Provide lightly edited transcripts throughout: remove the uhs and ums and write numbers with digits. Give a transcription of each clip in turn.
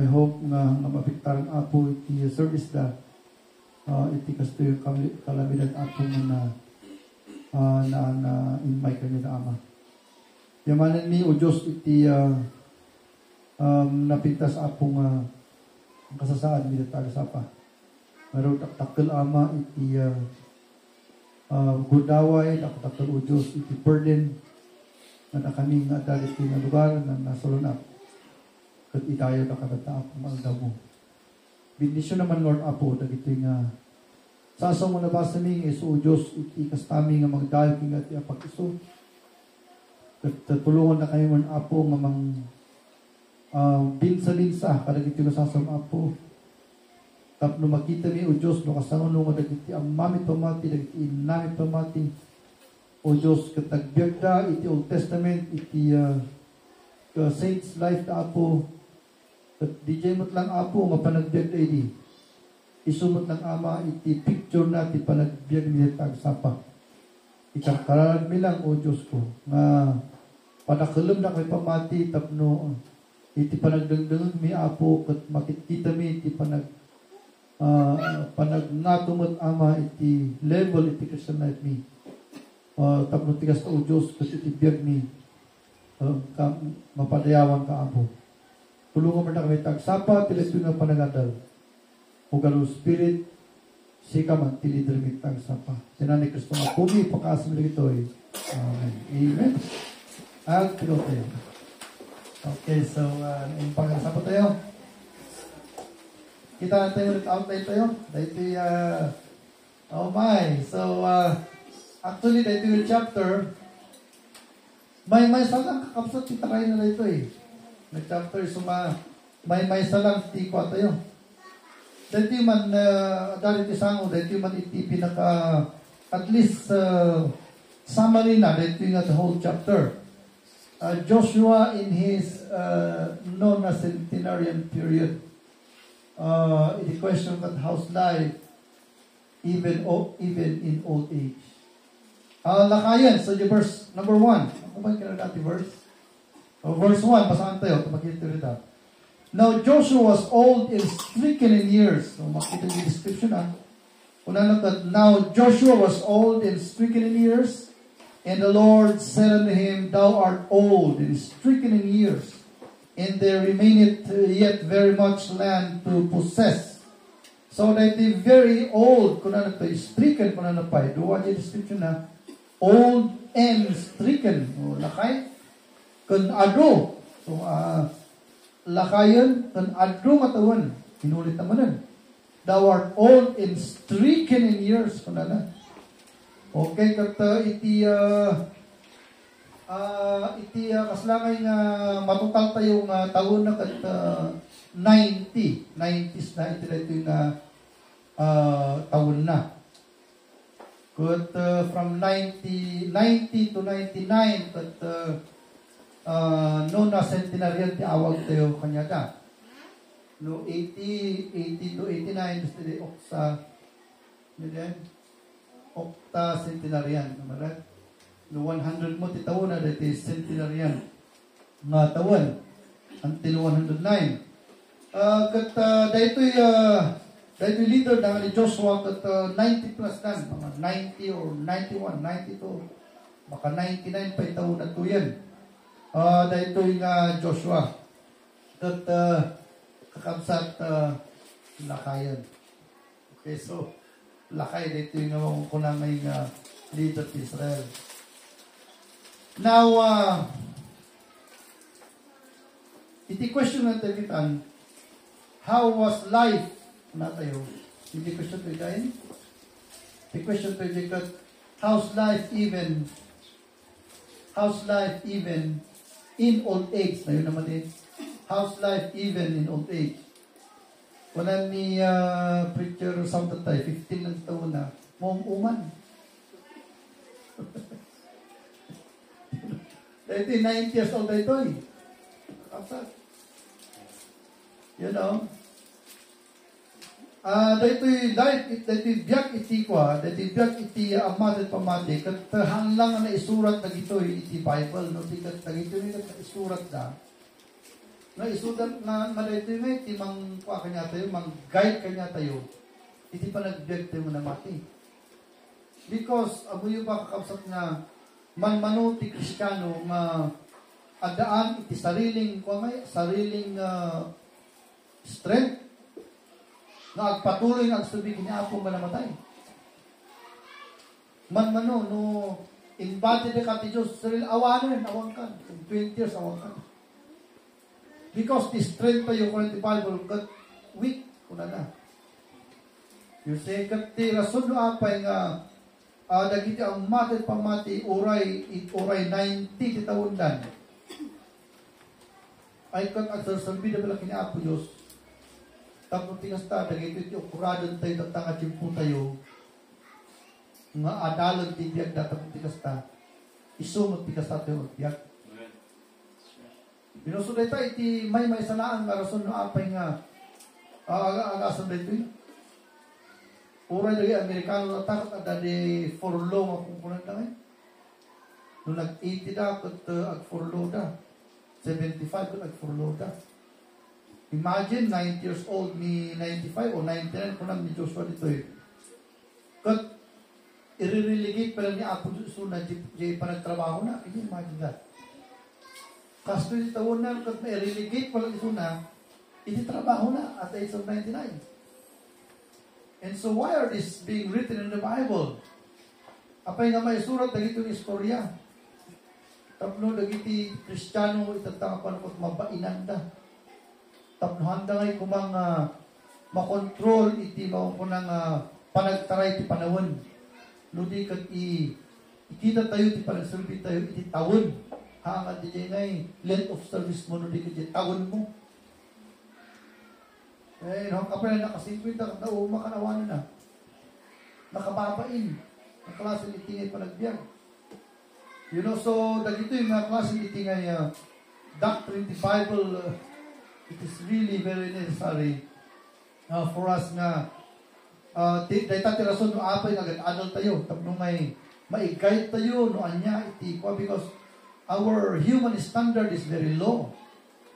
I hope nga mapiktaran apo iti service da iti kasto yung kalamidan apo nga na imay kanya da ama. Yamanan mi o Diyos iti napintas apo nga kasasaan mi da tagasapa. Meron taktakal ama iti gudaway, taktakal o Diyos iti burden na kami nga dalit iti nga lugar na nasulunap. Kat itayo na katata apo malda mo. Bendisyon naman Lord apo, dagito nga sasang mo na ba sa ming iso o Diyos iti kastami nga magdayo king ati apag-iso. Kat tulungan na kayo man apo nga mang binsa-binsa kadagito nga sasang apo. Tapno makita mi o Diyos no kasangon no dagiti amamit pamati, dagiti inamit pamati. O Diyos katagbiag da iti Old Testament iti saints life da apo. At DJ mo't lang apo nga panagbiag da iti. Isumot lang ama iti picture na iti panagbiag niya tagsapa. Ikakaralan mi lang o Diyos ko nga panakalem na kay pamati tapno iti panagdangdangan mi apo kat makikita mi iti panagnatumot ama iti level iti Christian life mi. Tapno tigas o Diyos kat iti biag mi mapadayawan ka apo. Tulungan mo na kami tagsapa, tilas yun ang panagadal. O gano'ng spirit, sika man, tilidar mi tagsapa. Sinanay Kristo nga, kumi, pagkasim na ito eh. Amen. Amen. At piloto tayo. Okay, so, yung pagkasapa tayo. Kita na tayo ulit outline tayo. Dito oh my. So, actually, dito yung chapter, may salang kakapsat, kita kayo na ito eh. Na chapter suma may salang ti kwa tayo. Dati man dali ti sango dati man iti pinaka at least summary na dati nga the whole chapter. Joshua in his known as centenarian period. The question of how's life even in old age. Lakayan so the verse number 1. Ano ba kinagati verse? Verse 1, basahan tayo, makita rin ito. Now Joshua was old and stricken in years. So makita yung description now Joshua was old and stricken in years, and the Lord said unto him, Thou art old and stricken in years, and there remaineth yet very much land to possess. So that the very old, stricken, duwa yung description na, old and stricken. Lakay? Kun adro. So, lakayan, kun adro matawan. Inulit naman nun. Thou art old and stricken in years. Kunana. Okay, kata iti kaslangay nga matutal tayong taon na kat 90. 90s na iti ito yung taon na. Kat from 90 to 99 kat no na centenarian ti awag tayo kanya da. No 80 to 89 gusto di okta centenarian. Kamarat? No 100 mo ti taon na dati centenarian nga taon until 109. Kat dahito leader na ni Joshua kat 90 plus dan. Mga 90 or 91, 92. Baka 99 pa taon na to yan. Dahito yung Joshua at kakabsat lakayan. Okay, so lakay dito yung kunamay leader of Israel. Now, iti question natin kitan, how was life na tayo? Iti question tayo dahil? Iti question tayo dahil, how's life even in old age? Na yun naman din. How's life even in old age? Wala ni preacher something tayo, 15 lang taon na, uman. Dahil 9 years old na ito eh. You know? Dahil biyak iti kwa, dahil biyak iti amat at pamati, kat hanglang na isurat na ito iti Bible, no? Kat ito nila isurat na. na isudan nga dito nga iti kuha kanya tayo, guide kanya tayo, iti pa nag-beg tayo mo na mati. Because, amo yung ba kakabsat nga, manmano ti Kristiyano nga adaan iti sariling strength nga agpatuloy nga agsubig ni Apo nga namatay. Manmano no embodied ka ti Diyos sarili awanan awang kan 20 years awang kan. Because the strength pa yung current Bible got weak kuna na. You say kat ti rason no apay nga dagiti ang mati pamati uray 90 ti tawundan. Ay kat agsasabi na pala kina Apo Diyos. Tapos tigas ta dagiti ti okuradon tayo tatanga timpo tayo. Nga adalan ti biyag da tapos tigas ta. Isumot tigas ta tayo biyag. Binusuday ta iti may sanaan nga rason no apay nga agasan dito. Uray lagi Amerikano na takot at dali forlo akong kunan na ngayon. Nung nag-80 da, ag-forlo da. 75 kung ag-forlo da. Imagine, 90 years old, ni 95 o 99 kunan ni Joshua dito eh. Kat, i-relegate pa lang ni Apo Diyos na di pa nagtrabaho na. Can you imagine that? Kasto yung tawon na, kat i-relegate pa lang ito na, trabaho na at the age of 99. And so why are this being written in the Bible? Apay nga may surat dagito ng istorya. Tapno dagiti Kristiyano itatanga pa nakot mabainan da. Tapno handa ngay kumang makontrol iti maunang panagtaray ti panawon. Ludi kag ikita tayo ti panagserbi tayo iti tawon. Hangad di ngay length of service mo ludi kag tawon mo. Eh, nung kapag nakasikwita, makanawanan na. Nakababain. Ang klaseng itingay panagbiyak. You know, so, dagito yung mga klaseng itingay doctrine, the Bible, it is really very necessary for us nga dahil tatirason no apay nga adult tayo. Tapno may-guide tayo no anya iti ko because our human standard is very low.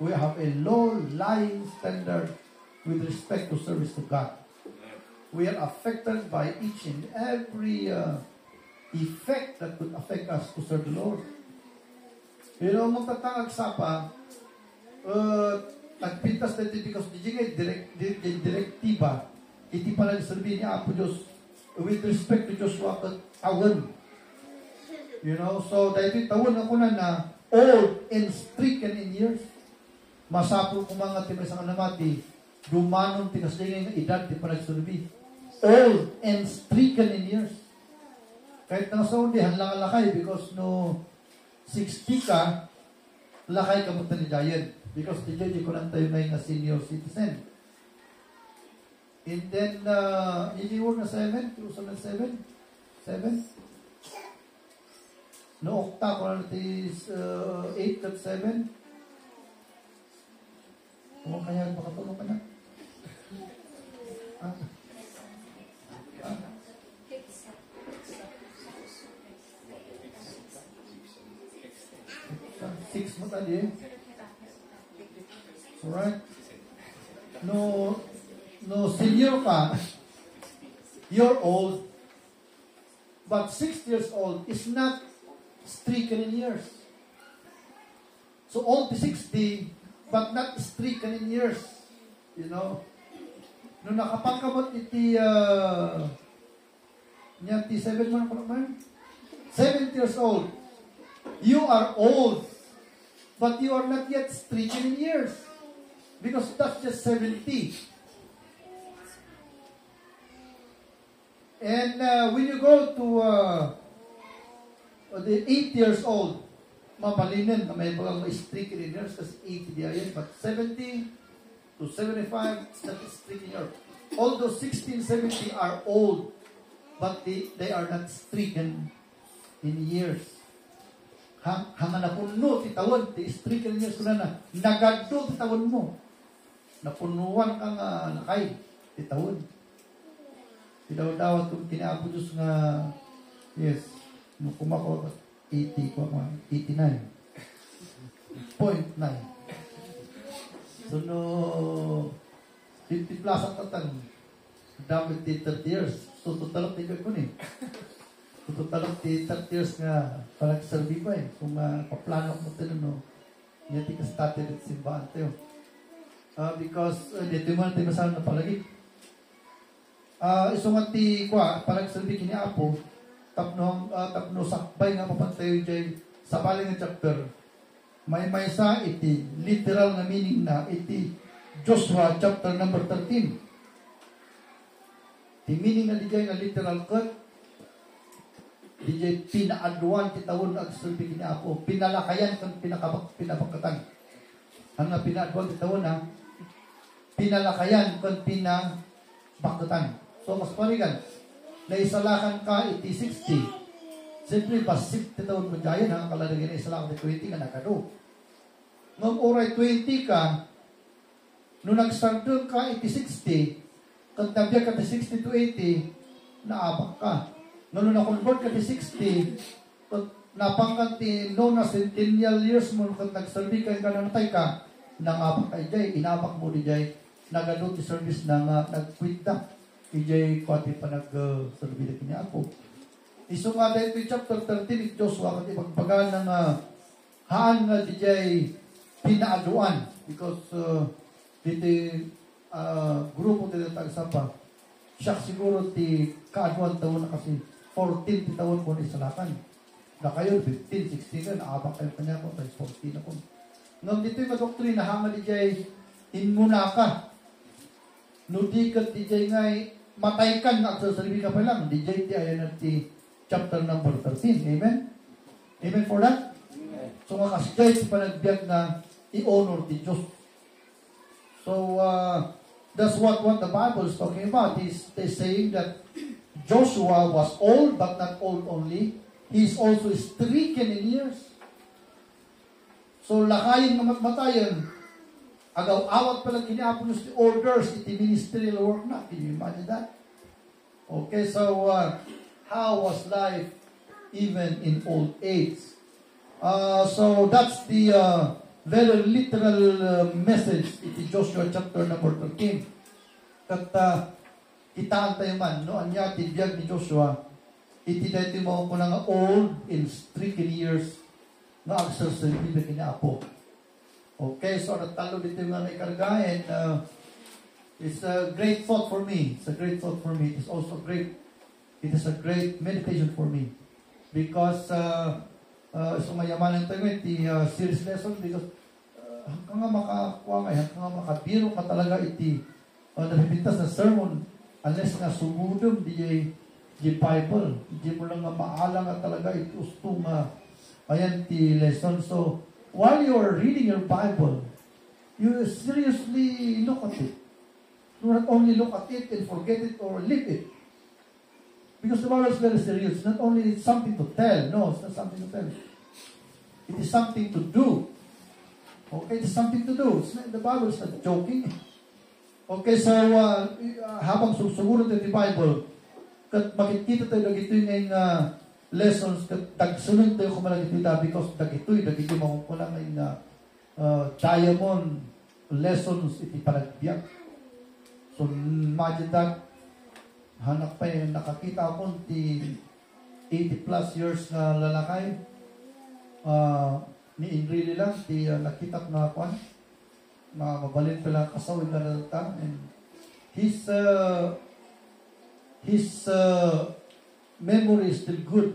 We have a low-lying standard with respect to service to God. We are affected by each and every effect that could affect us to serve the Lord. Pero magtatangag sapa, nagpintas na ito because di nga direktiba, iti pa nagsabi ni Apo Diyos with respect to Joshua tawon. You know, so dahil tawon ako na old and stricken in years. Masapol ko mga timasang namati, dumanon tinasingay ng edad di pa nagsurbi. Old and stricken in years. Kahit nang sa undi, hanlang lakay because no 60 ka, lakay ka mo ni Giant. Because di ko lang tayo na senior citizen. And then, hindi mo na 7? 2007? 7? No, okta ko na is 8 at 7. Kung kaya makatulong ka na. Six mo tadi. Alright. No senior ka. You're old. But 6 years old is not stricken in years. So old to 60, but not stricken in years. You know? Nung nakapagkamot iti, niya, 7 mo na pa naman? 70 years old. You are old, but you are not yet stricken in years. Because that's just 70. And when you go to the 8 years old, mapalinin na may bagang stricken in years kasi 80 di ayan, but 70 to 75, it's not stricken in years. Although 16, 70 are old, but they are not stricken in years. Hanga na puno ti tawon, ti stricken in years ko na nagaddo ti tawon mo. Napunuan ka nga nakay ti tawon. Tidaw-dawat kung kinaabo Diyos nga, yes, nung kumako 80 ko, 89.9. So, no, 50 plus ang tatang. Dami di 30 years. So, total of tigay ko ni. So, total of 30 years nga parang serbi ko eh. Kung paplano mo ito, no, hindi ka started at simbahan tayo. Because, dito mo natin masahan na palagi. Isungat ti kwa, parang serbi kini Apo, tapno sakbay nga papantayo dyan sa paling chapter. May sa iti literal na meaning na iti Joshua chapter number 13. Ti meaning na dijay nga literal kat dijay pinaaduan ti tawon ag sulbi kini Apo, pinalakayan kan pinapagkatan. Ang nga pinaaduan ti tawon na pinalakayan kan pinapagkatan. So mas parigan na isalakan ka iti 60. Siyempre, pasip ti tawon mo dyan, ang kalalagyan na isalakan ti 20 nga nakado. Nung oray 20 ka, nung nag-start doon ka iti 60, kung tabya ka ti 60 to 80, naabak ka. Nung na-convert ka ti 60, kung napangkan ti no na centennial years mo, kung nag-serve ka yung kananatay ka, nangabak ka ijay, inabak mo di jay, nagado ti service na nag-quit na. Ijay kwati pa nag-serve na kanya ako. Iso nga dahil ito chapter 13 Joshua kasi pagpagaan ng haan nga dijay pinaaduan because dito grupo dito tagsapa siya siguro ti kaaduan taon na kasi 14 ti taon po ni salakan na kayo 15, 16 na naabak kayo kanya po tayo 14 na po ngam dito yung madoktrina hanga dijay inmuna ka nudikat dijay ngay matay kan na sa sarili ka pa lang dijay ti ayan at ti chapter number 13. Amen? Amen for that? Amen. So, makasjay si panagbiag na i-honor di Diyos. So, that's what the Bible is talking about. They're saying that Joshua was old, but not old only. He's also stricken in years. So, lakayin na matmatayan. Agaw-awat pala kiniapos the orders, iti ministerial work na. Can you imagine that? Okay, so, how was life even in old age? So that's the very literal message in Joshua chapter number 13. Kat kitaan tayo man, no? Anya tibiyag ni Joshua, iti dati mo ko nga old in stricken years na agsasalbi na kinapo. Okay, so natalo dito nga may kargahin. It's a great thought for me. It's a great thought for me. It's also great. It is a great meditation for me because sumayamanan tayo iti series lesson because hanggang nga makakuha ngayon, hanggang nga makabiro ka talaga iti napipintas na sermon unless nga sumudom di Bible. Di mo lang nga maala nga talaga iti ustong ayan ti lesson. So, while you are reading your Bible, you seriously look at it. Do not only look at it and forget it or leave it. Because the Bible is very serious. It's not only something to tell. No, it's not something to tell. It is something to do. Okay, it is something to do. The Bible is not joking. Okay, so habang susuguran tayo ng Bible, kat makikita tayo dagitoy ngayong lessons, kat tagsunod tayo kumalagitoy because dagitoy makukulang ngayong diamond lessons iti panagbiyak. So, imagine that, hanak pa yung nakakita ako ti 80 plus years na lalakay ni Inrili lang ti nakita na ako na mabalin pala kasawin na lalata and his memory is still good,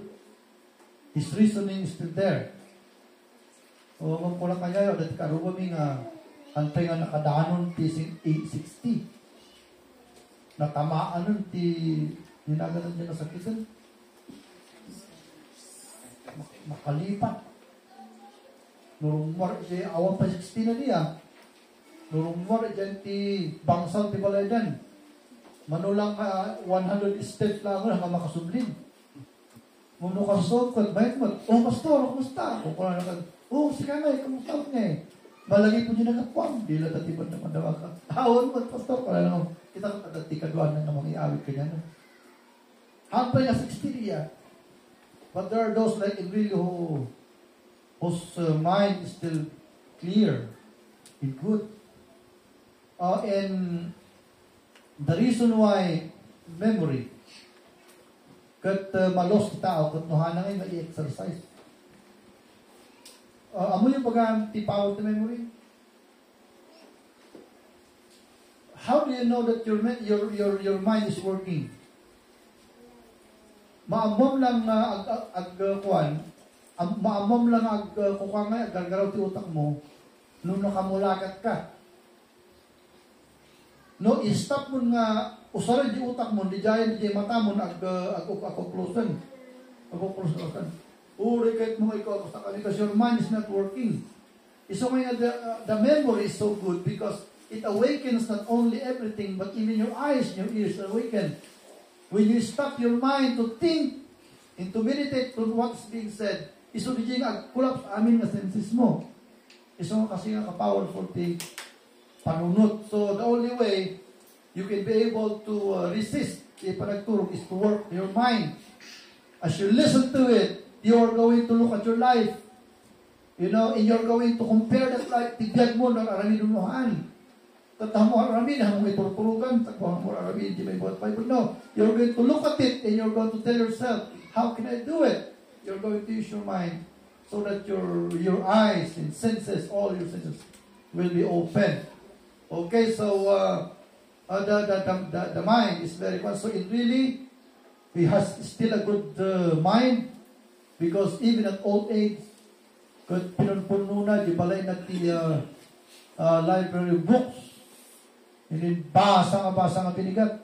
his reasoning is still there. O magpulang kanya yun dati karubami nga antay nga nakadaanon ti 60 natamaan nun ti ninaganan dyan na sakitan makalipat nurumwar di awan pa 60 na niya nurumwar dyan ti bangsal ti balay dyan manulang 100 steps lang nga makasublin muno kasod kat bayit mo pastor kumusta sige nga kumusta niya malagi po niya nagkapuan dila tatibad naman daw ka awan mo pastor pala naman kita ka tikaduan na namang iawit ka niya. Hampay na 60 niya. But there are those like Enrile whose mind is still clear and good. And the reason why memory, kat malos kita o kat nuhana ngayon mag-i-exercise. Amo yung pag-tipaw to memory? How do you know that your mind is working? Maamom lang kuan, maamom lang kukangay gargaraw ti utak mo nung nakamulakat ka. No, i-stop mo nga usaran di utak mo, di jayan di mata mo ako closen. Uri kahit mo ikaw ako sa kanila because your mind is not working. So ngayon, the memory is so good because it awakens not only everything but even your eyes and your ears awaken. When you stop your mind to think and to meditate on what's being said, iso di jing kulap sa amin na senses mo. Iso kasi nga ka-powerful ti panunot. So the only way you can be able to resist the panagturog is to work your mind. As you listen to it, you are going to look at your life. You know, and you're going to compare that life. Tigyan mo ng arami dunuhaan. Tatamo arami na mo ituruturugan. Takbuhan mo arami, hindi may buhat Bible. No, you're going to look at it and you're going to tell yourself, how can I do it? You're going to use your mind so that your eyes and senses, all your senses, will be open. Okay, so the mind is very good. So it really, he has still a good mind because even at old age, kung pinunpuno na, di balay na ti library books, hindi basa nga binigat.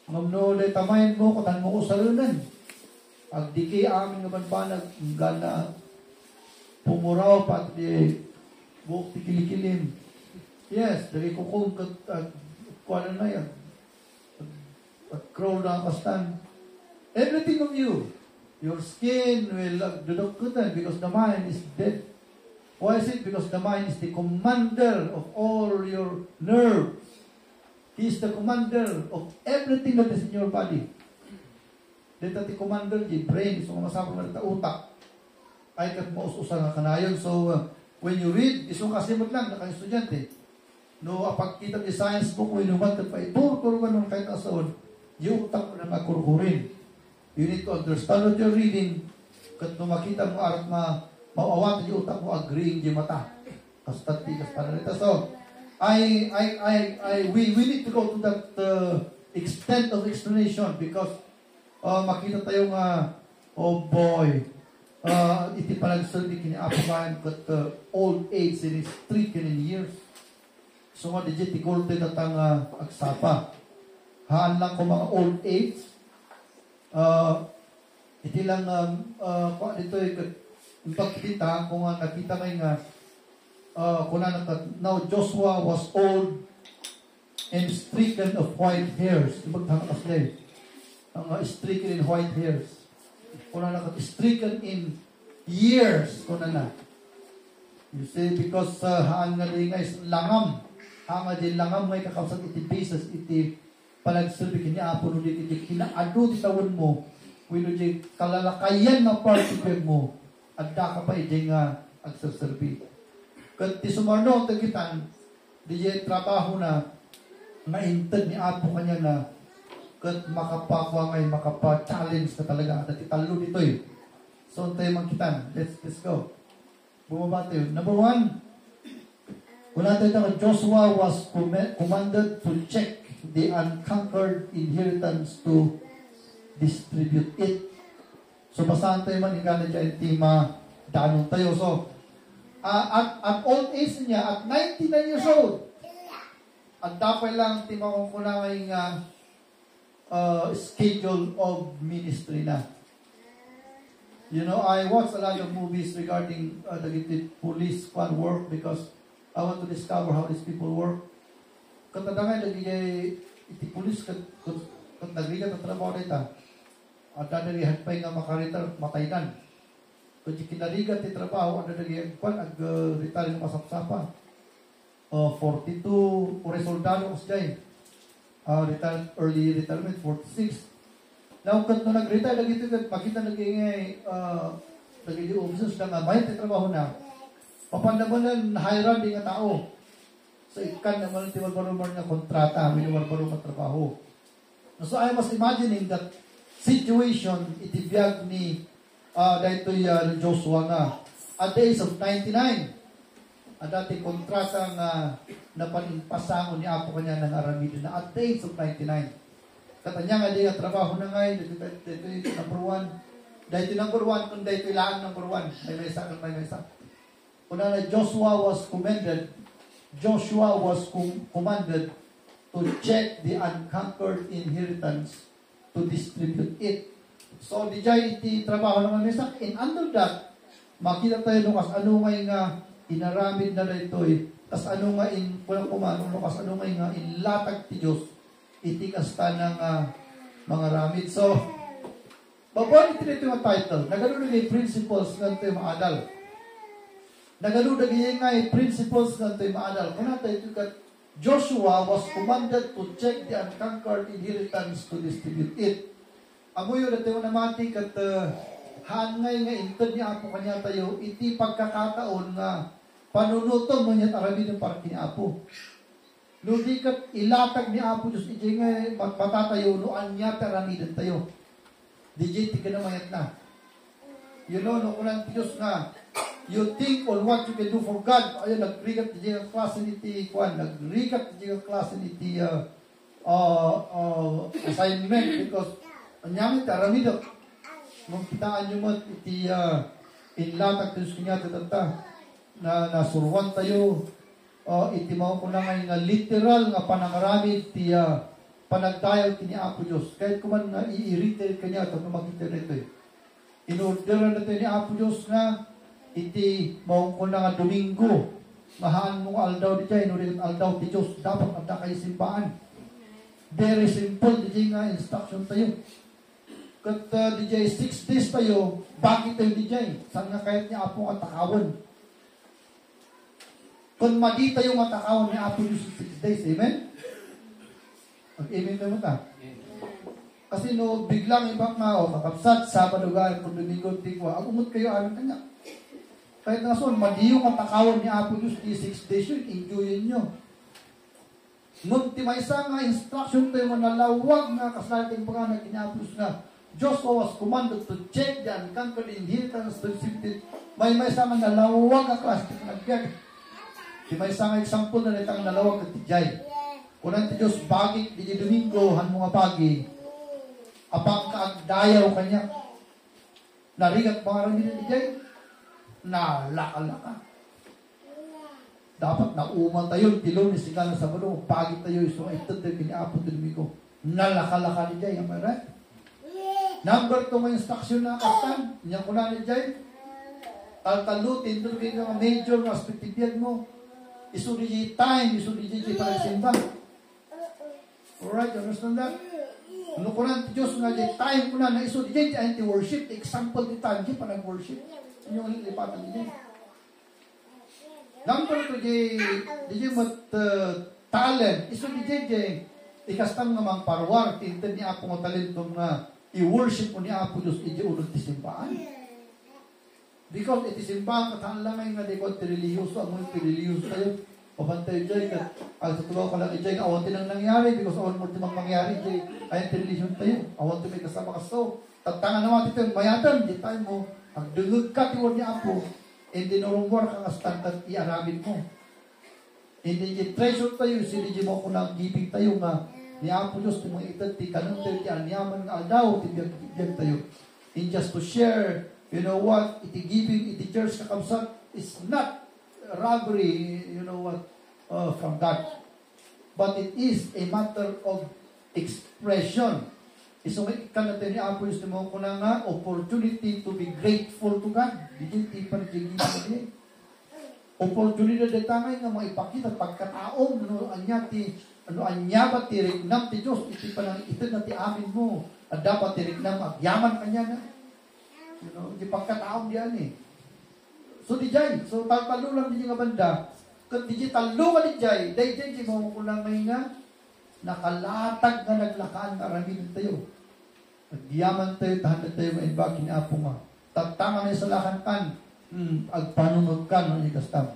Ngamno, tamayin mo, katan mo ko salunan. Agdiki amin nga banbanag, gana, pumuraw, pati buhok ti kilikilim. Yes, dari ko kung kuha na yan. At crawl na kastan. Everything of you, your skin will dudukutan because the mind is dead. Why is it? Because the mind is the commander of all your nerves. He is the commander of everything that is in your body. Dito ti commander, the brain, so masapang na dito utak. Ay kat maususan nga kanayon. So, when you read, isong kasimot lang, naka-estudyante. No, apag kita di science book, when you want to fight, turo ka nung kahit asaon, yung utak mo na makurkurin. You need to understand what you're reading. Kat nung makita mo arat mauawat yung utak mo, agreeing yung mata. Kastati, kastanalita. So, we need to go to that extent of explanation because makita tayo nga, oh boy, iti palang sabi kini Apaman kat old age in his 3 years. So nga digit ti golden natang agsapa. Haan lang ko mga old age. Iti lang kwa dito pagkita kung nakita may nga kuna now Joshua was old and stricken of white hairs. Ibagtangas na ang stricken in white hairs. Kuna stricken in years. Kuna na. You see, because haan nga di nga is langam. Haan nga di langam ngay kakawsat iti basis iti palagsilbi kanya apo nung iti kinaado ti tawon mo wino di kalalakayan na partipeg mo at da ka pa iti nga agsaserbi. Kat ti sumarno tagitan di trabaho na maintad ni apo kanya na kat makapakwa ngay makapa-challenge ka talaga at italo dito eh. So tayo magkitan. Let's go. Bumaba tayo. Number 1, kung natin na Joshua was commanded to check the unconquered inheritance to distribute it. So basahan tayo man ingana dyan tima danong tayo. So at old age niya, at 99 years old, at dapat lang tima kung kunangay nga schedule of ministry na. You know, I watch a lot of movies regarding the police work because I want to discover how these people work. Katadangay lagi iti police kat nagrigat ang trabaho nita. At dadarihan pa nga makaritar mataydan. Kung kinarigat ti trabaho, ang dadarihan pa ag-retire ng masapsapa. 42 ore soldado ko siya early retirement, 46. Now, kung nag-retire lagi ito, makita lagi yung officers na may trabaho na. Papandaman na hire din nga tao. So, ikan naman iti warbarumar nga kontrata, warbarumar trabaho. So, I was imagining that situation, iti biyag ni dahito'y Joshua nga. At the age of 99, at dati kontrata nga napanimpasangon ni Apo kanya ng Aramid na at the age of 99. Katanya nga di nga trabaho na ngayon, dito number 1. Dito number 1, kung dito ilaan number 1. May isa. Kuna na Joshua was commanded to check the unconquered inheritance to distribute it. So, di jay iti trabaho naman isa. And under that, makita tayo nung kas ano ngay nga inaramid na dito kas ano nga kulang kumano kas ano ngay nga inlatag ti Diyos iti kasta ng mga ramid. So, babon iti dito yung title. Nagalulagay principles ng ito yung maadal. Nagalulagay principles ng ito yung maadal. Kung natin ito Joshua was commanded to check the unconquered inheritance to distribute it. Amoy yun natin namati kat hangay nga intod niya Apo kanya tayo, iti pagkakataon nga panunutom mo niya't aramid ng parang ni Apo. Ludi kat ilatag ni Apo Diyos, iti nga matatayo, noan niya taramidan tayo. DJ, tika na mayat na. You know, no kulang Diyos nga, you think on what you can do for God. Ayun, nag-recap DJ ang klase ni T1, nag-recap DJ ang klase ni T assignment because anyamit aramid mong kitaan nyo mo iti inlatag Diyos kanya tatata na nasuruan tayo iti mga kunangay nga literal nga panangaramid iti panagdayaw kini Apo Diyos kahit kuman nga i-irritated kanya ito na makita rito in-orderan natin ni Apo Diyos nga iti mga kunang Domingo mahaan mong aldaw di dyan inulit aldaw ti Diyos dapat ada kayo simpaan very simple di nga instruction tayo kat DJ 6 days tayo, bakit tayo DJ? Saan nga kahit niya Apo atakawan? Kung madi tayo atakawan ni Apo yung 6 days, amen? Mag-amen tayo ta. Kasi no, biglang ibang kakapsat, Sabado gaya, kung Domingo, Tigwa, agumot kayo, alam kanya. Kahit nga son, madi yung atakawan ni Apo yung 6 days yun, enjoyin nyo. Nung timaysa nga instruction tayo manalawag nga kasalating panganak ni Apo nga, Joshua was commanded to check the unconquered inheritance to distribute. May sama nalawag ang klase nagbiag. May sama example na nitang nalawag at tijay. Kunang ti Diyos bagik di Domingo han mga bagi. Apang kaagdayaw kanya. Narigat mga rin ni tijay. Nalaka-laka. Dapat nauman tayo tilon ni Sigala sa Sabado. Pagi tayo so itod tayo kiniapon ti Domingo. Nalaka-laka ni tijay. Am I right? Number 2 may instruction na kastan. Inyang ko na ni Jay. Taltalutin. Ito kayo nga major na aspektibiyad mo. Isuri time. Isuri Jay para simba. Alright, you understand that? Ano ko na Diyos nga Jay. Time ko na isuri Jay. Anti-worship. Example di time Jay para nag-worship. Inyong lipatan ni Jay. Number 2 Jay. Di Jay mat talent. Isuri Jay. Ikastang nga mang parwar. Tintin niya ako ng talento nga i-worship mo ni Apo Diyos, iti unod ti simbahan. Because iti simbahan, katahan lang nga di ko ti reliyoso, ang mga ti reliyoso tayo. Pabantay Jay, ang tutulaw ka lang Jay, awan ti nang nangyari, because awan mo ti mang mangyari Jay, ayan ti reliyon tayo, awan ti may kasama kaso. Tatangan naman ito yung mayatan, di tayo mo, ang dungog ka tiwan ni Apo, hindi norongwar ka kastantan, i-arabin mo. Hindi treasure tayo, sinidyo mo ko ng giving tayo nga, ni Apo Diyos, ti mga itad, ti kanong tayo, ti anyaman nga aldaw, ti biyag tayo. And just to share, you know what, iti giving, iti church kakabsat, is not robbery, you know what, from God. But it is a matter of expression. Isungit ka na tayo ni Apo Diyos, ti mga ko na nga, opportunity to be grateful to God. Di pa rin giving opportunity na tangay nga maipakita pagkataong anya ba tirik nam ti Diyos iti panang ito na ti amin mo at dapat tirik nam agyaman kanya na di pagkataong diyan so di jay so talpalo lang di nga banda kat di talo ka di jay day di mo kulang may nga nakalatag nga naglakaan aramin tayo agyaman tayo tahan tayo maibag kinapo nga tatama na sa lakan kan agpanunod ka no ikastam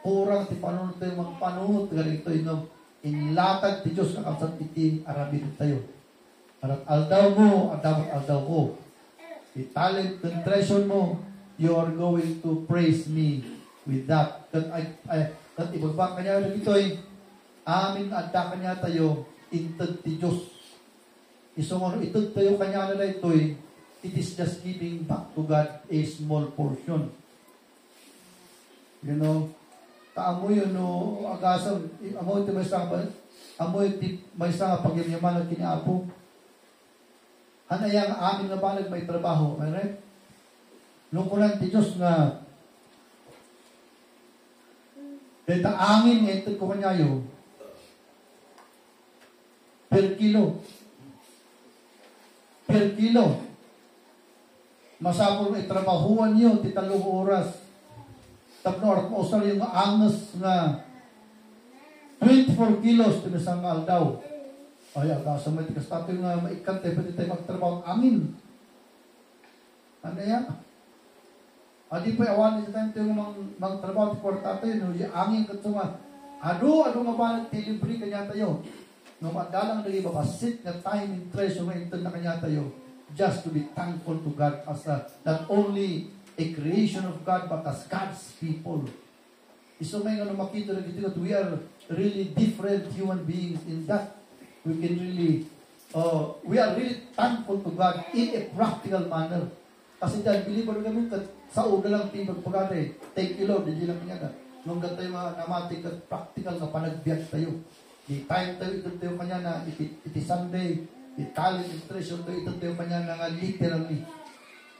kurang ti panunod tayo magpanunod ganito inom inlatag ti Diyos kakabsat iti arabid tayo. Arat aldaw mo, aldaw ko. The talent, the treasure mo, you are going to praise me with that. Kat ibagba kanya na ito'y amin adda kanya tayo intad ti Diyos. Isong itad tayo kanya na ito'y it is just giving back to God a small portion. You know, kaamoy yun, no, agasam, amoy iti may sanga, amoy iti may sanga pagyamyaman at kiniapo. Hanayang amin na balag may trabaho, right? Lungkulan ti Diyos nga, dahil angin, ito ko kanyayo, per kilo. Per kilo. Masapol na itrabahuan niyo, ti 3 oras. Tapno oras mo usal yung angas nga 24 kilos tinasang aldaw. Ay, agasa may tikas tato nga maikante, pwede tayo magtrabaho ang angin. Ano yan? Adi pa awan sa tayo magtrabaho ti portato yun, yung angin kato nga, ano nga ba nagtilibre kanya tayo? Nung madalang naging mabasit na time and treasure na ito na kanya tayo, just to be thankful to God as not only a creation of God, but as God's people. So may nga makita na dito that we are really different human beings in that we can really, we are really thankful to God in a practical manner. Kasi dahil, believer kami, sa una lang timag pagkate, thank you Lord, hindi lang kanya ka. Nung tayo namatik at practical na panagbiyak tayo. Di time tayo, ito tayo kanya na iti Sunday, the talent and treasure tayo, ito tayo kanya na literally.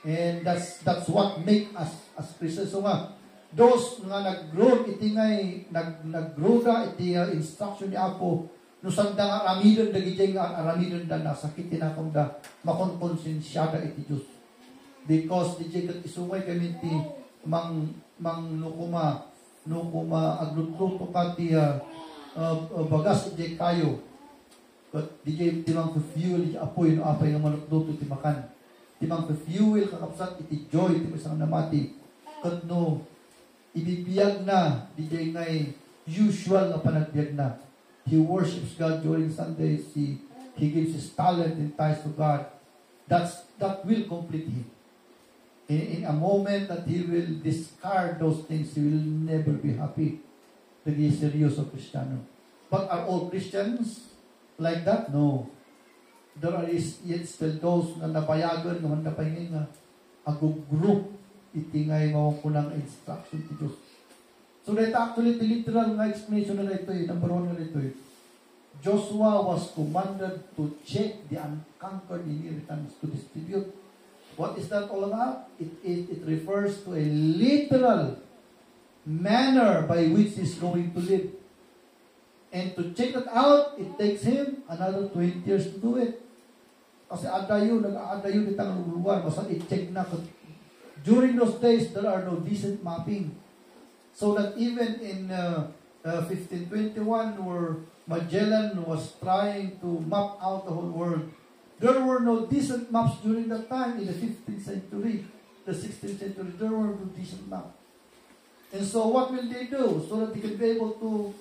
And that's what make us as Christians. So nga, those nga nag-grow, iti ngay, nag-grow ka, iti instruction ni Apo, no sanda nga aramidon, dagijay nga aramidon da nasakit tinakong da, makonkonsensyada iti Diyos. Because di jay kat isumay kami ti mang nukuma aglutluto ka ti bagas iti kayo. Kat di jay timang fuel iti apoy no apay nga malutluto ti makan. Timang fuel kakapsat iti joy ti isang namati. Kat no ibibiyag na di jay ngay usual na panagbiag na. He worships God during Sundays. He gives his talent and ties to God. That will complete him. In a moment that he will discard those things, he will never be happy. Naging seryoso Kristiyano. But are all Christians like that? No. There are yet still those na napayagan, na napahingin nga, agugroup, itingay mawakunang instruction to Diyos. So that actually the literal na explanation na ito, number 1 na ito. Joshua was commanded to check the unconquered inheritance to distribute. What is that all about? It refers to a literal manner by which he's going to live. And to check that out, it takes him another 20 years to do it. Kasi nag-aadayo nitang lugar, basta i-check na. During those days, there are no decent mapping. So that even in 1521, where Magellan was trying to map out the whole world, there were no decent maps during that time in the 15th century, the 16th century. There were no decent maps. And so what will they do? So that they can be able to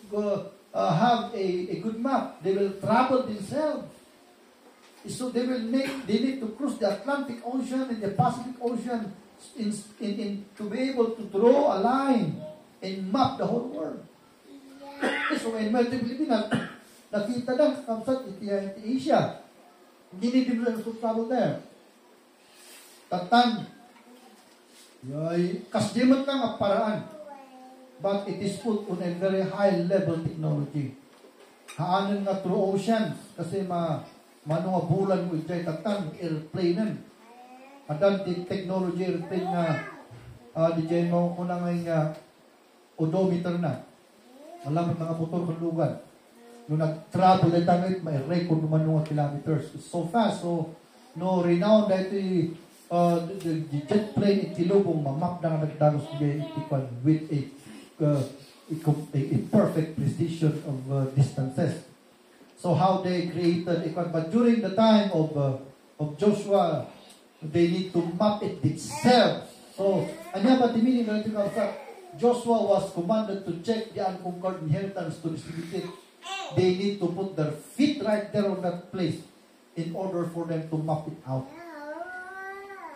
have a good map. They will travel themselves. So they need to cross the Atlantic Ocean and the Pacific Ocean to be able to draw a line and map the whole world. So when Melty Pilipinas, nakita lang kamsat iti Asia. Hindi nito lang to travel there. Tatan, kasdimat lang ang paraan. But it is put on a very high level technology. Haanan nga through oceans. Kasi manong bulan mo iti tatan, airplane. Adan di technology airplane nga di jay mo kunang nga odometer na. Alam mga motor ng lugar. Nung nag-travel na tanit, may record naman mga kilometers. It's so fast. So, no, renowned dahil the jet plane itilubong, mamap na nagdanos niya itikwan with a perfect precision of distances. So, how they created ikwan. But during the time of Joshua, they need to map it themselves. So, anya ba the meaning na ito kapsa? Joshua was commanded to check the unconquered inheritance to distribute it. They need to put their feet right there on that place in order for them to map it out.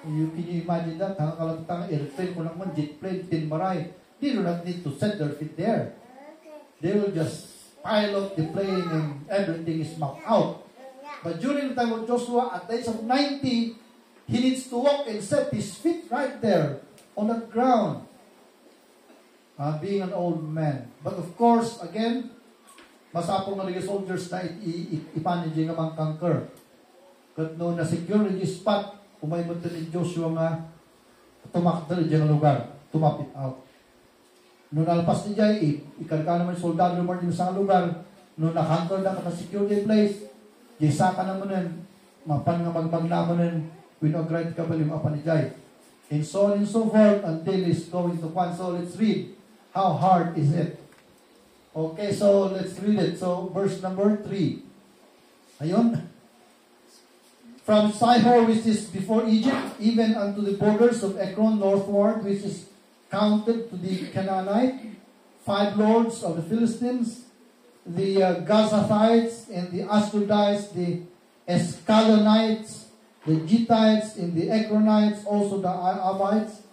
Can you imagine that? Hanggang kalagtang airplane ko naman, jet plane, tinmaray. They do not need to set their feet there. They will just pilot the plane and everything is mapped out. But during the time of Joshua, at the age of 90, he needs to walk and set his feet right there on that ground. Being an old man. But of course, again, masapong na soldiers na ipanid yung namang conquer. Kat no na-secure yung spot, umaymod ni Joshua nga tumakdal dyan ang lugar, tumapit out. No nalpas ni Jay, ikarga naman yung soldado naman din sa lugar, no na-conquer na secure yung place, Jay saka naman nun, mapan nga magmagnaman nun, winogride ka ba yung apa ni Jay. And so on and so forth until it's going to one. So let's read. How hard is it? Okay, so let's read it. So verse number 3. Ayun. From Sihor, which is before Egypt, even unto the borders of Ekron northward, which is counted to the Canaanite, 5 lords of the Philistines, the Gazathites and the Ashdodites, the Escalonites, the Gittites and the Ekronites, also the Abites.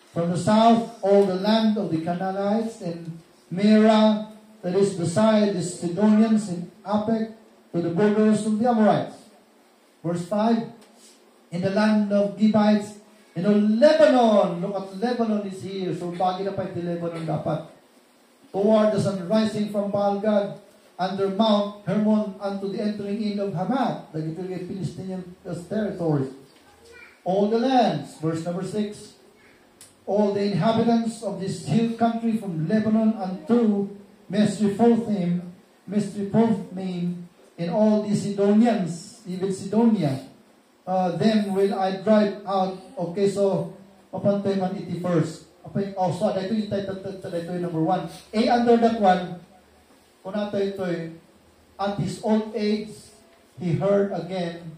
From the south, all the land of the Canaanites and Mera, that is beside the Sidonians in Apec, to the borders of the Amorites. Verse 5, in the land of Gibites, in Lebanon, look at Lebanon is here, so bagi na pa yung Lebanon dapat. Toward the sun rising from Baal-Gad, under Mount Hermon, unto the entering in of Hamath, the Philistine territories. All the lands, verse number 6, all the inhabitants of this hill country from Lebanon unto Misrephothim, and all the Sidonians, even Sidonia, them will I drive out. Okay, so, papantay man iti first. So, ito yung title, ito yung number 1. Under that one, kung nato ito at his old age, he heard again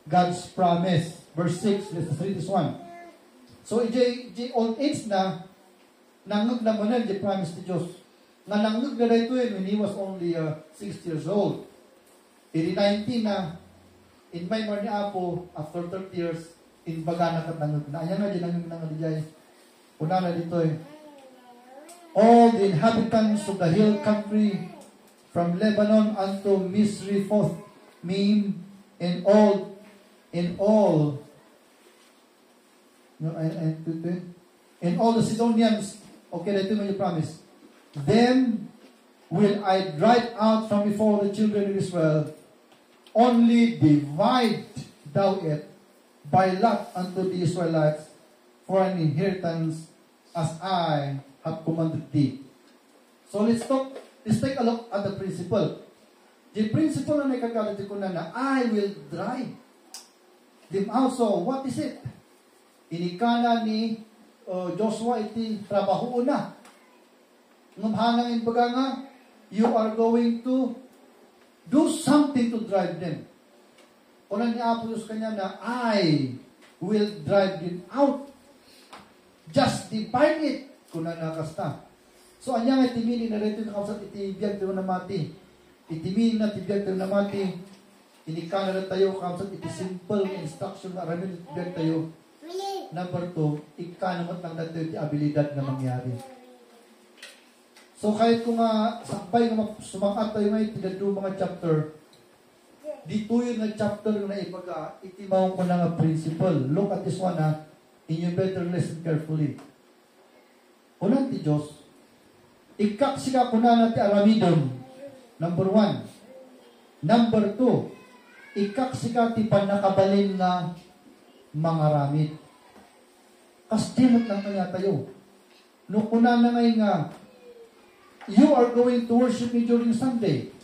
God's promise. Verse 6, let's read this one. So, old age na, nangag na mo na, the promise ni Diyos. Nga nangag na ito when he was only 6 years old. 19 na, in my ni Apo, after 30 years, in baga na katangag na. Ayan na, dinangag na nga di jay. Una na dito all the inhabitants of the hill country, from Lebanon unto Misrephothim, and all, and all the Sidonians, okay, that may you promise. Then will I drive out from before the children of Israel, only divide thou it by lot unto the Israelites for an inheritance as I have commanded thee. So let's take a look at the principle. The principle na nakagalit ko na I will drive them out. So what is it? Inikana ni Joshua iti trabaho na. Ngumhanangin baga nga, you are going to do something to drive them. Kunan ni Apo Diyos kanya na, I will drive them out. Just divide it. Kunan nakasta. So, anya nga itimini na rito na kausap itibiyag tayo na mati. Itimini na itibiyag tayo na mati. Inikana na tayo kausap iti simple instruction na ramin itibiyag tayo. Number 2, ikanamat lang natin yung abilidad na mangyari. So, kahit kung sakbay nga sumakat tayo ngayon, tinadto mga chapter, dito yun na chapter na ibaga, itimaw ko na nga principle. Look at this one and you better listen carefully. Unang ti Diyos, ikak sika kunan ti aramidon, number 1. Number 2, ikak sika ti panakabalin na mga ramid. Kastimot lang kanya tayo. Nung una na ngayon nga, you are going to worship me during Sunday.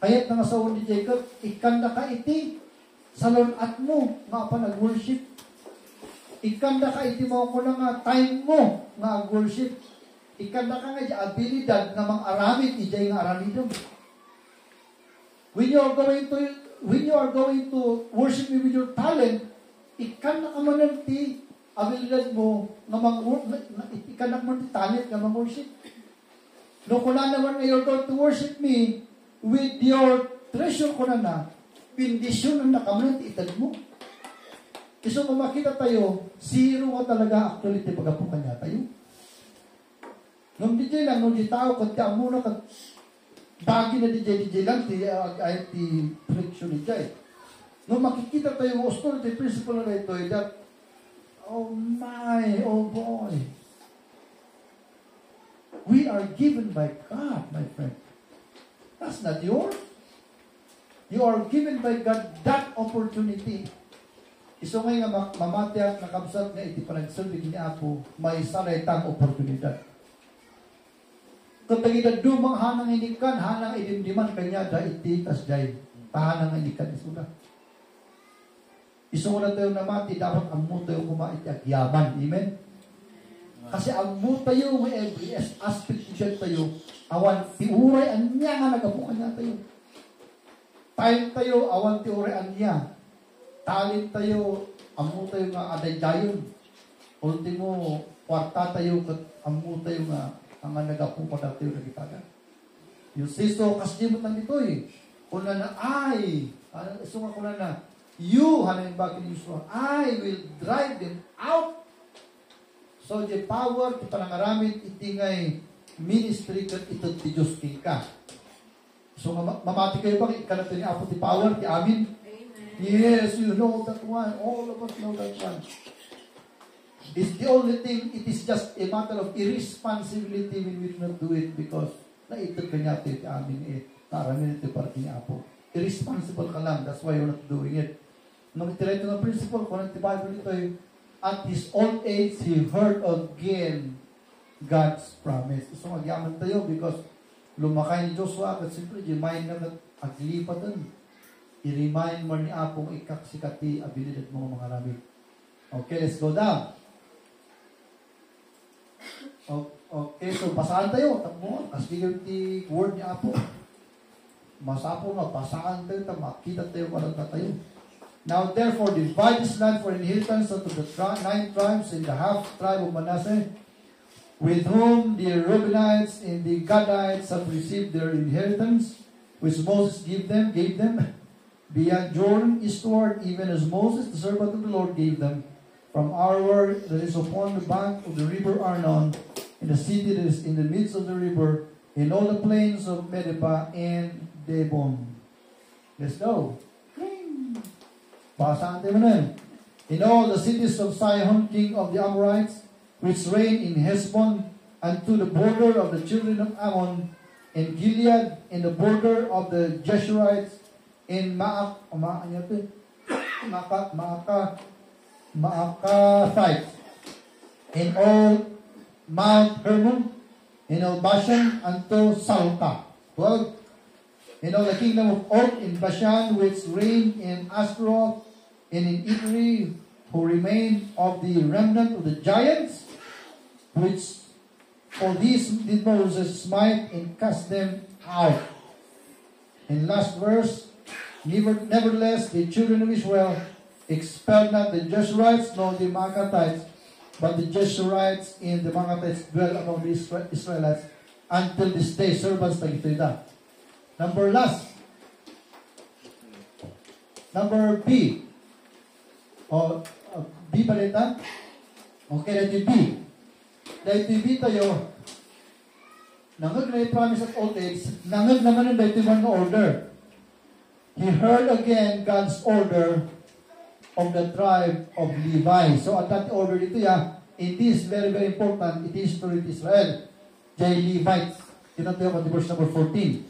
Kaya't nga sa ni Jacob, ikanda ka iti, sa Lord at mo, nga pa nag-worship. Ikanda ka iti mo ko na nga, time mo, nga worship. Ikanda ka nga, abilidad na mga aramid, ijay nga aramidom. When you are going to worship me with your talent, ikanda ka man ti abilidad mo nga ikanak mo talent nga mag-worship. No, kung na naman you're going to worship me with your treasure ko na, bendisyon ang nakamalit itad mo. So kung makita tayo, zero ka talaga actually pagapukan niya tayo. Nung DJ lang, nung di tao, kaya muna ka, bagi na DJ lang, ay friction DJ. Nung makikita tayo, authority principle na ito, that, oh my, oh boy, we are given by God, my friend. That's not yours. You are given by God that opportunity. Iso ngayon nga mamatyak na kabsat nga iti panagsalbig ni Apo, may salaytang oportunidad. Kung tagida dumang hanang inikan, hanang idimdiman kanya da iti tasday. Tahanang inikan isula. Iso na tayo na mati, dapat amu tayo kumait agyaman. Amen? Kasi amu tayo, may every aspect siya tayo, awan tiuray anya nga nagabukan niya tayo. Time tayo, awan tiuray anya. Talent tayo, amu tayo nga aday-dayon. Ultimo, kwarta tayo, amu tayo nga ang nagapupa na tayo nagitaga. Yung sisto, kasi mo lang ito eh. Kung na ay, iso nga kung na, you, hanang bagay ni Yusuf, I will drive them out. So, the power, ito nangaramit, itingay ministry kat ito ti Diyos ka. So, mamati kayo ba, ikanap ni Apo ti power, ti amin? Yes, you know that one. All of us know that one. It's the only thing, it is just a matter of irresponsibility when we do not do it because naitag ka niya ito amin taramin ito para niya Apo. Irresponsible ka lang, that's why you're not doing it. Nung itireto ng principle, kung ang Bible ito at his old age, he heard again God's promise. So magyaman tayo because lumakay ni Joshua at siyempre, remind na aglipat dun. I-remind mo ni Apong ikaksikati abilidad mo mga rabi. Okay, let's go down. Okay, so basaan tayo. Takbo, kasi yung word ni Apo. Masapo nga, basaan tayo, makita tayo, parang tayo. Now, therefore, divide this land for inheritance unto the 9 tribes in the half tribe of Manasseh, with whom the Reubenites and the Gadites have received their inheritance, which Moses gave them, beyond Jordan eastward, even as Moses, the servant of the Lord, gave them, from our word that is upon the bank of the river Arnon, in the city that is in the midst of the river, in all the plains of Medeba and Debon. Let's go. Basahan tayo nun. In all the cities of Sihon, king of the Amorites, which reigned in Heshbon, unto the border of the children of Ammon, in Gilead, in the border of the Jeshurites, in Maacathites, in all Mount Hermon, in all Bashan, unto Salca. 12. In all the kingdom of Og in Bashan, which reigned in Ashtaroth, and in Edrei, who remained of the remnant of the giants, which for these did Moses smite and cast them out. In last verse, nevertheless, the children of Israel expelled not the Jeshurites nor the Maacathites, but the Jeshurites and the Maacathites dwell among the Israelites until this day. Servants na ito ita. Number B. B balita? Okay, dahil B. Dahil B tayo, nangag na promise of old age, nangag naman ang dahil one order. He heard again God's order of the tribe of Levi. So at that order dito it is very, very important. It is to Israel. Jay Levites. Tinatayo ko verse number 14.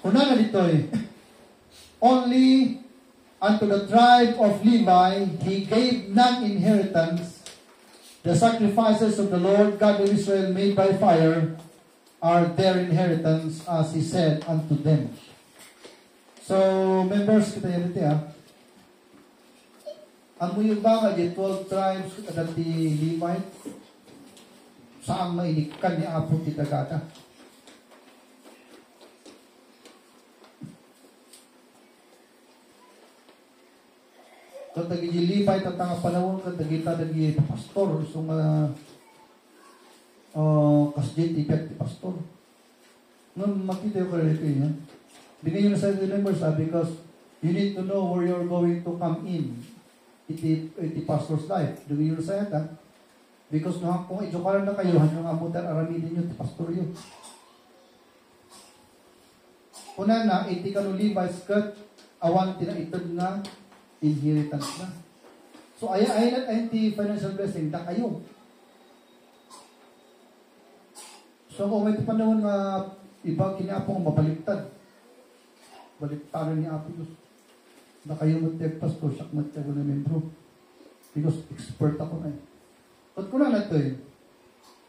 Una na dito only unto the tribe of Levi he gave none inheritance. The sacrifices of the Lord God of Israel made by fire are their inheritance, as he said unto them. So, members, kita yan ito ang yung ba nga 12 tribes at di Levite, saan mainikan ni Apo titagata? Kung tagi Levite at nga panahon, kung tagita tagi pastor, so nga kasjit ipet ti pastor. Nung makita ko rin ito yun, bigyan nyo na sa members because you need to know where you're going to come in. Iti pastor's life. Bigyan nyo na sa ito, because kung ijukaran na kayo, hanyang amutan aramidin nyo ti pastor yun. Una na, iti ka no Levi's cut, awan tinaitod nga, inheritance na. So, ay ti financial blessing na kayo. So, kung may panahon nga iba kinapong mabaliktad, baliktaran ni Apo Diyos, na kayo mag-tagpas ko, siyak mag-tago na membro. Because expert ako na eh. But kung na ito eh,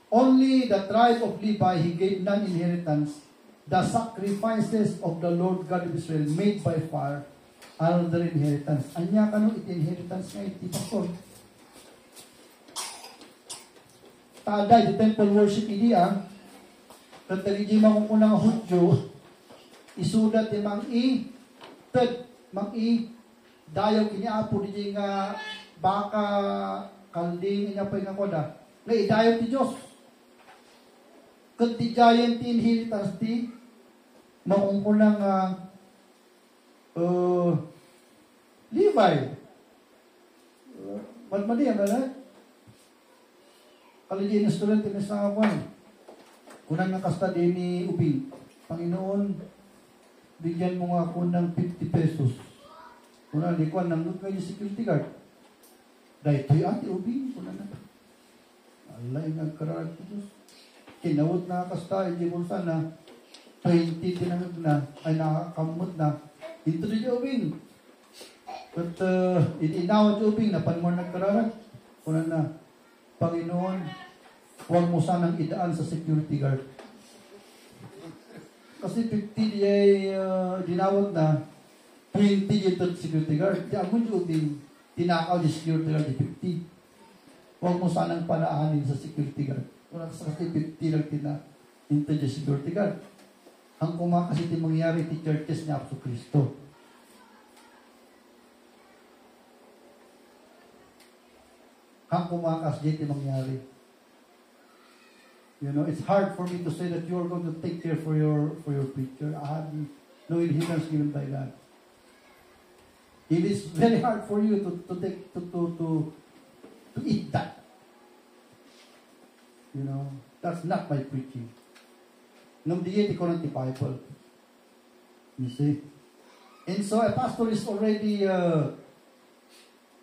only the tribe of Levi, he gave non-inheritance, the sacrifices of the Lord God of Israel made by fire are their inheritance. Anya ka nung iti-inheritance nga iti pastor. Taday, the temple worship idi Katagiji makukunang Hudyo, isudat di dayaw kiniapo di nga baka kalding niya pa nga koda, nga idayaw ti Diyos. Kat di giant ti inheritance ti, makukunang Levi. Malmali yan ba na? Kaligyan na student in sa awan. Kunang nakasta din ni Ubing, Panginoon, bigyan mo nga ako ng 50 pesos. Kunang likuan ng nung kayo security guard. Dahil ito'y ati Ubing, kunang na. Alay nga kararag ko Diyos. Kinawot na kasta, hindi mo sana, 20 tinangag na, ay nakakamot na. Dito rin yung Ubing. But inawad yung Ubing, napan mo nagkararag. Kunang na, Panginoon, huwag mo sanang idaan sa security guard. Kasi 50 di ay dinawag na 20 yung security guard. Di ako yung tinakaw di security guard di 50. Huwag mo sanang panaanin sa security guard. Wala kasi 50 lang into the security guard. Ang kumakasi di mangyari ti churches ni Apso Kristo. Ang kumakasi di mangyari. You know, it's hard for me to say that you are going to take care for your preacher. I have no inheritance given by God. It is very hard for you to eat that. You know, that's not my preaching. Nung diet ko ng Bible. You see? And so a pastor is already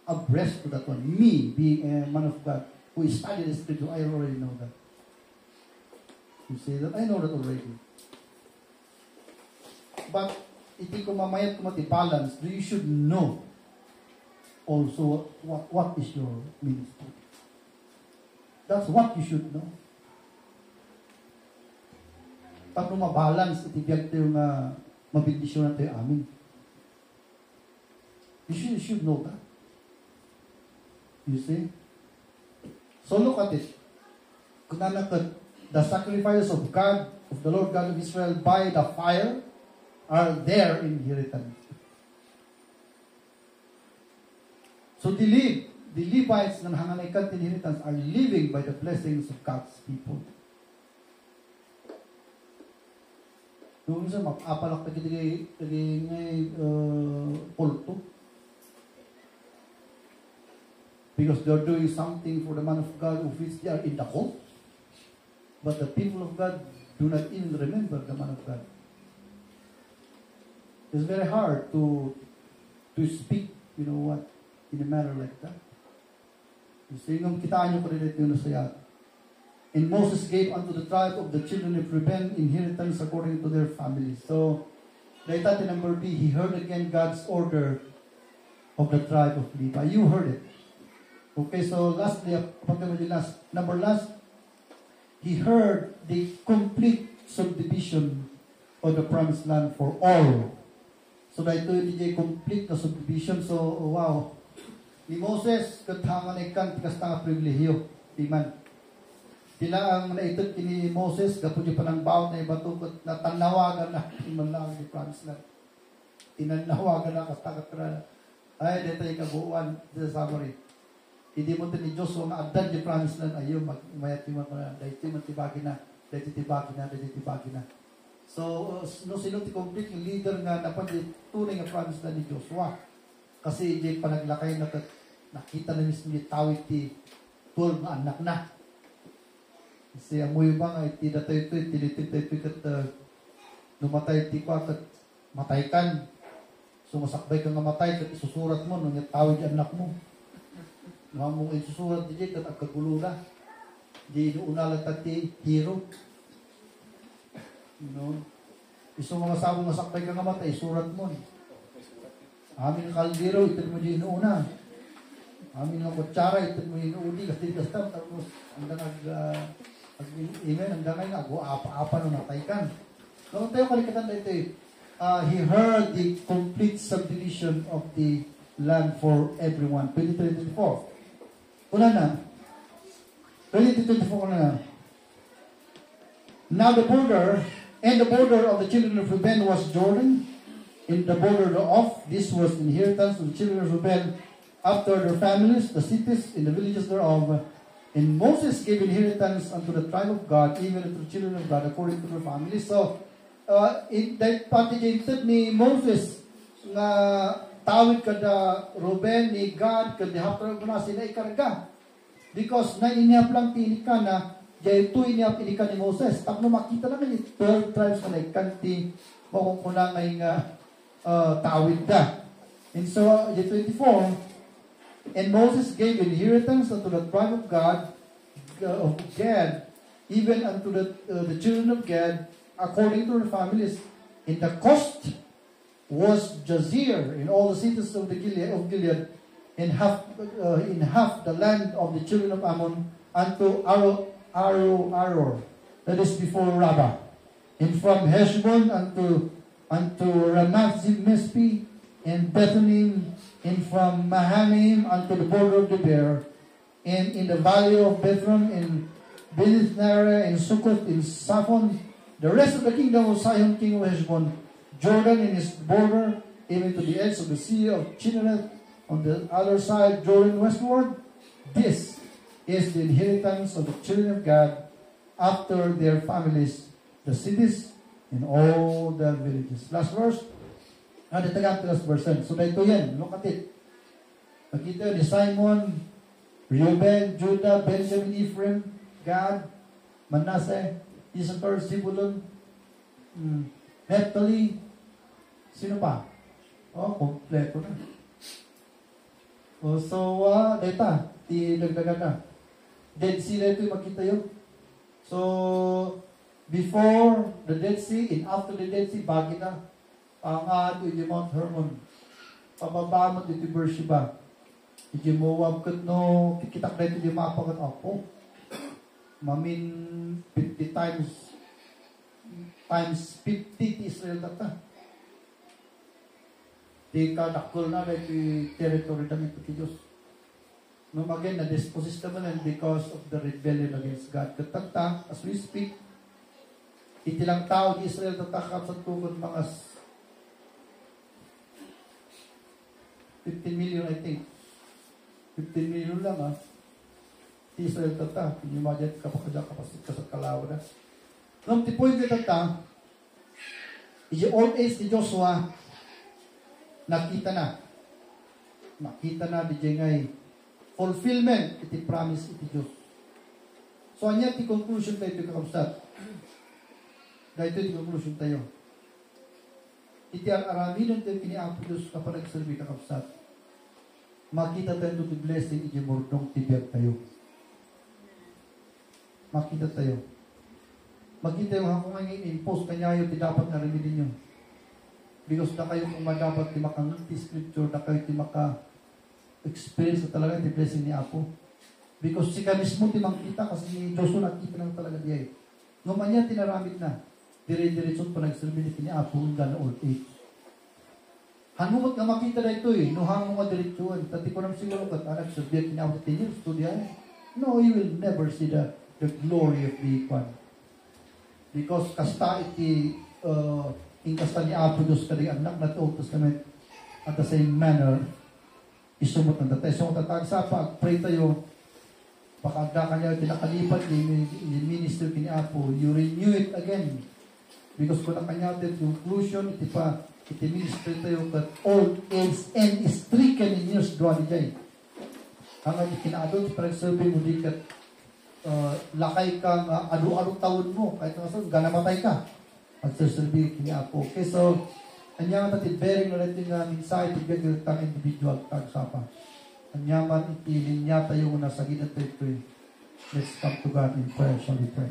abreast to that one. Me, being a man of God, who is studying the scripture, I already know that. You say that, I know that already. But, hindi ko mamayat ko mati-balance, you should know also what is your ministry. That's what you should know. Pag mabalance, itibiyag tayo nga mabindisyon na tayo amin. You should know that. You see? So look at it. Kung nanakad, the sacrifices of God, of the Lord God of Israel by the fire are their inheritance. So the Levites ng hanganaykan inheritance are living by the blessings of God's people. Yung isa, mapapalak na ngay pulto. Because they're doing something for the man of God of which they are in the cult. But the people of God do not even remember the man of God. It's very hard to speak, you know what, in a manner like that. You see, nung kitaan nyo ko rin ito na saya. And Moses gave unto the tribe of the children of Reuben inheritance according to their families. So, dahil number B, he heard again God's order of the tribe of Levi. You heard it. Okay, so lastly, number last, he heard the complete subdivision of the promised land for all. So, dahil ito yung complete na subdivision. So, wow. Ni Moses, kathangan ikan, tikas nga privilehiyo. Iman. Tila ang naitod ni Moses, kapag yung panang bawat na ibatukot, na tanawagan na, iman lang ni promised land. Tinanawagan na, kastakat na. Ay, dito yung kabuuan sa summary. Hindi mo ni Joshua nga adan di promise land ayo mayat mo na dito man tibagi na dito. So no sino ti complete yung leader nga napad tunay nga promise land ni Joshua. Kasi di panaglakay na nakita na mismo yung tawid ti 12 nga anak na. Kasi amoy ba nga iti datoy ito tilitin kat numatay ti kwa kat mataykan. So masakbay ka nga matay kat isusurat mo nung tawid yung anak mo. Mga mong isusurat di kat agkagulo na. Di inuuna lang tati hero. Iso mga sabong masakbay ka nga matay, surat mo. Amin ang kaldero, ito mo di inuuna. Amin ang kutsara, ito mo inuudi. Kasi basta, tapos hanggang hanggang ngayon, apa-apa nung nataykan. Noong tayo kalikatan na ito, he heard the complete subdivision of the land for everyone. 2024. Una na. 2024 na. Now the border of the children of Reuben was Jordan. In the border of this was inheritance of the children of Reuben after their families, the cities, in the villages thereof. And Moses gave inheritance unto the tribe of God, even unto the children of God, according to their families. So, partigated ni Moses nga tawid kada Reuben ni God kada hapra ko na sila ikarga because na inyap lang tinika na jay tu inyap inika ni Moses tapno makita naman 12 tribes na ikanti mo kung kuna ngay nga tawid da. And so the 24, and Moses gave inheritance unto the tribe of God of Gad, even unto the children of Gad according to their families. In the coast was Jazeer, in all the cities of Gilead, in half the land of the children of Ammon, unto Aror, that is before Rabbah, and from Heshbon unto Ramath Zimespi, and Bethany, and from Mahanaim unto the border of the Bear, and in the valley of Bethron, in Benithnara, in Succoth, in Saphon, the rest of the kingdom of Sihon, king of Heshbon, Jordan in his border, even to the edge of the sea of Chinnereth, on the other side, Jordan westward. This is the inheritance of the children of God after their families, the cities, and all their villages. Last verse. Last verse. So, ito yan. Look at it. Nakita ni Simon, Reuben, Judah, Benjamin, Ephraim, Gad, Manasseh, Issachar, Zebulun, Naphtali, sino pa? Kompleto na. So, data, dagdagan na. Dead Sea na ito yung makita yun. So, before the Dead Sea and after the Dead Sea, bagi na. Ito yung Mount Hermon. Pababa mo dito yung Beersheba. Yung Moab kat no, kikitak na ito yung mapa kat ako. Mamin 50 times 50 ti Israel data. Di ka nakul na ito territory namin ito ki Diyos. No, again, na-disposes naman because of the rebellion against God. Katagta, as we speak, itilang tao di Israel tatakap sa tungkol mga 15 million, I think. 15 million lang, di Israel tata. Imagine kapakasit ka sa kalawa na. Nung tipoy ka tata, yung old age ni Joshua, nakita na. Nakita na di ngay fulfillment iti promise iti Diyos. So, anya ti conclusion tayo iti kakabsat. Dahil iti conclusion tayo. Iti araminon tayo kiniapo Diyos kapag nagsalbi kakabsat. Makita tayo iti blessing iti mordong tibiyag tayo. Makita tayo. Makita yung kung ngayon impose kanyayo ti dapat na remedin nyo. Because na kayo kung madapat ti makanti scripture, na kayo ti experience na talaga the blessing ni Apo. Because si ka mismo ti makita kasi ni Joshua nakita lang talaga diya eh. Ngayon niya tinaramit na. Dire-diretso pa nagsalbi ni Apo hanggang na old age. Hanumot nga makita na ito eh. No hangong nga diretsuan. Tati ko naman siguro kat anak sa biyak ni Apo 10 years to diya. No, you will never see the glory of the one. Because kasta iti ingkasta ni Apo Diyos kadi anak na to Old Testament at the same manner isumot ng datay. So, tagsapa, pray tayo, baka ka kanya tinakalipat yung minister kini Apo, you renew it again. Because kung nakanyatin conclusion, iti minister tayo that old age and stricken in years doon di jay. Ang kinaadot, parang survey mo di kat lakay ka nga adu-adu taon mo, kahit nga saan, ganamatay ka. Magsasurvey kini Apo. Okay, so, kanya nga bearing na rin nga mensahe, tigagil tang individual tagsapa. Kanya man, itilin niya tayo na sa ginatay ito. Let's come to God in prayer, shall we pray?